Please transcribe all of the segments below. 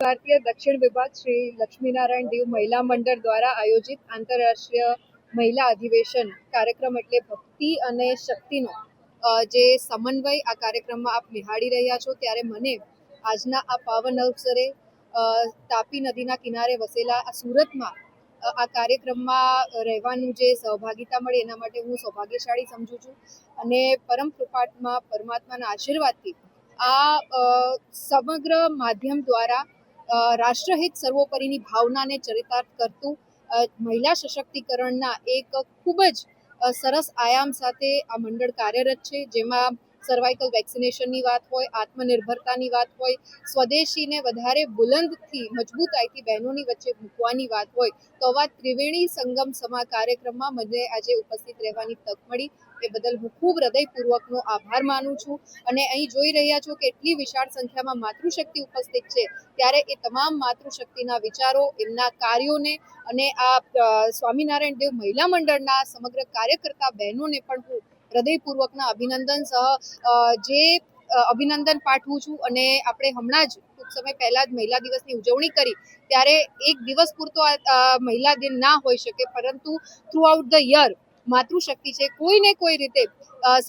ભારતીય દક્ષિણ વિભાગ શ્રી લક્ષ્મીનારાયણ દેવ મહિલા મંડળ દ્વારા આયોજિત આંતરરાષ્ટ્રીય મહિલા અધિવેશન કાર્યક્રમ એટલે ભક્તિ અને શક્તિનો જે સમન્વય આ કાર્યક્રમમાં આપ નિહાળી રહ્યા છો, ત્યારે મને આજના આ પાવન અવસરે તાપી નદીના કિનારે વસેલા આ સુરતમાં આ કાર્યક્રમમાં રહેવાનું જે સહભાગિતા મળે એના માટે હું સૌભાગ્યશાળી સમજુ છું. અને પરમ કૃપામાં પરમાત્માના આશીર્વાદથી આ સમગ્ર માધ્યમ દ્વારા રાષ્ટ્રહિત સર્વોપરીની ભાવનાને ચરિતાર્થ કરતું મહિલા સશક્તિકરણના એક ખૂબ જ સરસ આયામ સાથે આ મંડળ કાર્યરત છે, જેમાં સર્વાઇકલ વેક્સિનેશનની વાત હોય, આત્મનિર્ભરતાની વાત હોય, સ્વદેશીને વધારે બુલંદથી મજબૂતાઈથી બહેનોની વચ્ચે મૂકવાની વાત હોય, તો આવા ત્રિવેણી સંગમ સમા કાર્યક્રમમાં મને આજે ઉપસ્થિત રહેવાની તક મળી. એ બદલ હું ખૂબ હૃદયપૂર્વકનો આભાર માનું છું. અને અહીં જોઈ રહ્યા છો કે એટલી વિશાળ સંખ્યામાં માતૃશક્તિ ઉપસ્થિત છે, ત્યારે એ તમામ માતૃશક્તિના વિચારો, એમના કાર્યોને અને આ સ્વામિનારાયણ દેવ મહિલા મંડળના સમગ્ર કાર્યકર્તા બહેનોને પણ હું હૃદયપૂર્વકના અભિનંદન જે અભિનંદન પાઠવું છું. અને આપણે હમણાં જ ટૂંક સમય પહેલા જ મહિલા દિવસની ઉજવણી કરી, ત્યારે એક દિવસ પૂરતો આ મહિલા દિન ના હોઈ શકે, પરંતુ થ્રુ આઉટ ધ યર માતૃશક્તિ છે, કોઈ ને કોઈ રીતે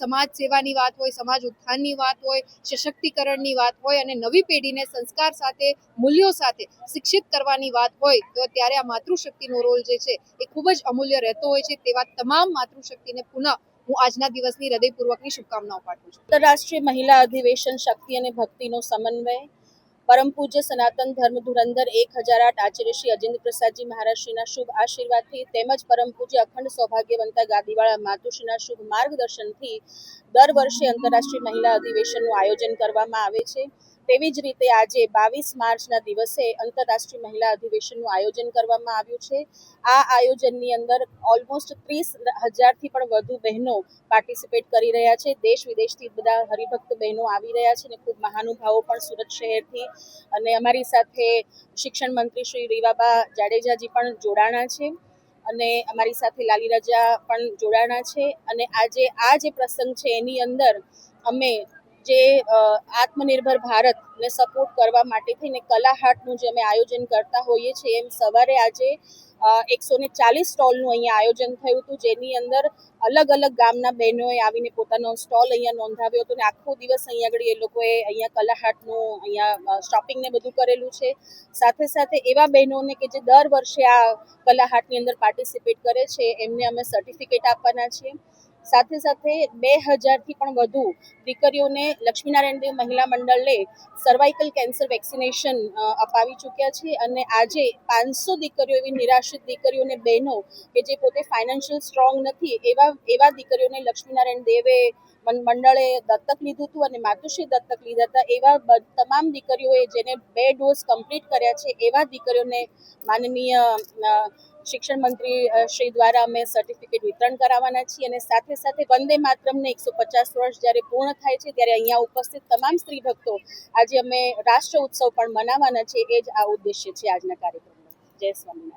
સમાજ સેવાની વાત હોય, સમાજ ઉત્થાનની વાત હોય, સશક્તિકરણની વાત હોય અને નવી પેઢીને સંસ્કાર સાથે, મૂલ્યો સાથે શિક્ષિત કરવાની વાત હોય, તો ત્યારે આ માતૃશક્તિનો રોલ જે છે એ ખૂબ જ અમૂલ્ય રહેતો હોય છે. તેવા તમામ માતૃશક્તિને પુનઃ હું આજના દિવસની હૃદયપૂર્વકની શુભકામનાઓ પાઠવું છું. આંતરરાષ્ટ્રીય મહિલા અધિવેશન શક્તિ અને ભક્તિનો સમન્વય પરમ પૂજ્ય સનાતન ધર્મ ધુરંધર 1008 આચાર્ય શ્રી અજેન્દ્ર પ્રસાદજી મહારાજશ્રીના શુભ આશીર્વાદથી તેમજ પરમ પૂજ્ય અખંડ સૌભાગ્યવંતા ગાદીવાળા માતુશ્રીના શુભ માર્ગદર્શનથી દર વર્ષે આંતરરાષ્ટ્રીય મહિલા અધિવેશનનું આયોજન કરવામાં આવે છે. તેવી જ રીતે આજે 22 માર્ચના દિવસે આંતરરાષ્ટ્રીય મહિલા અધિવેશનનું આયોજન કરવામાં આવ્યું છે. આ આયોજનની અંદર ઓલમોસ્ટ 30,000થી પણ વધુ બહેનો પાર્ટિસિપેટ કરી રહ્યા છે. દેશ વિદેશથી બધા હરિભક્ત બહેનો આવી રહ્યા છે અને ખૂબ મહાનુભાવો પણ સુરત શહેરથી, અને અમારી સાથે શિક્ષણ મંત્રી શ્રી રીવાબા જાડેજાજી પણ જોડાણા છે અને અમારી સાથે લાલી રજા પણ જોડાણા છે. અને આજે આ જે પ્રસંગ છે એની અંદર અમે જે આત્મનિર્ભર ભારતને સપોર્ટ કરવા માટે થઈને કલા હાટનું જે અમે આયોજન કરતા હોઈએ છીએ, એમ સવારે આજે 140 સ્ટોલનું અહીંયા આયોજન થયું હતું, જેની અંદર અલગ અલગ ગામના બહેનોએ આવીને પોતાનો સ્ટોલ અહીંયા નોંધાવ્યો હતો અને આખો દિવસ અહીંયા આગળ એ લોકોએ અહીંયા કલા હાટનું અહીંયા શોપિંગ ને બધું કરેલું છે. સાથે સાથે એવા બહેનોને કે જે દર વર્ષે આ કલા હાટની અંદર પાર્ટિસિપેટ કરે છે, એમને અમે સર્ટિફિકેટ આપવાના છીએ. સાથે સાથે 2000થી પણ વધુ દીકરીઓને લક્ષ્મીનારાયણ દેવ મહિલા મંડળે સર્વાઇકલ કેન્સર વેક્સિનેશન અપાવી ચૂક્યા છે. અને આજે 500 દીકરીઓ, એવી નિરાશ્રિત દીકરીઓને બહેનો કે જે પોતે ફાઇનાન્શિયલ સ્ટ્રોંગ નથી, એવા દીકરીઓને લક્ષ્મીનારાયણ દેવે મંડળે દત્તક લીધું હતું અને માતુશ્રી દત્તક લીધા હતા. એવા તમામ દીકરીઓએ જેને 2 ડોઝ કમ્પ્લીટ કર્યા છે, એવા દીકરીઓને માનનીય શિક્ષણ મંત્રી શ્રી દ્વારા અમે સર્ટિફિકેટ વિતરણ કરાવવાના છીએ. અને સાથે સાથે વંદે માતરમને 150 વર્ષ જ્યારે પૂર્ણ થાય છે, ત્યારે અહીંયા ઉપસ્થિત તમામ સ્ત્રી ભક્તો આજે અમે રાષ્ટ્ર ઉત્સવ પણ મનાવવાના છે. એ જ આ ઉદ્દેશ્ય છે આજના કાર્યક્રમનો. જય સ્વામિનારાયણ.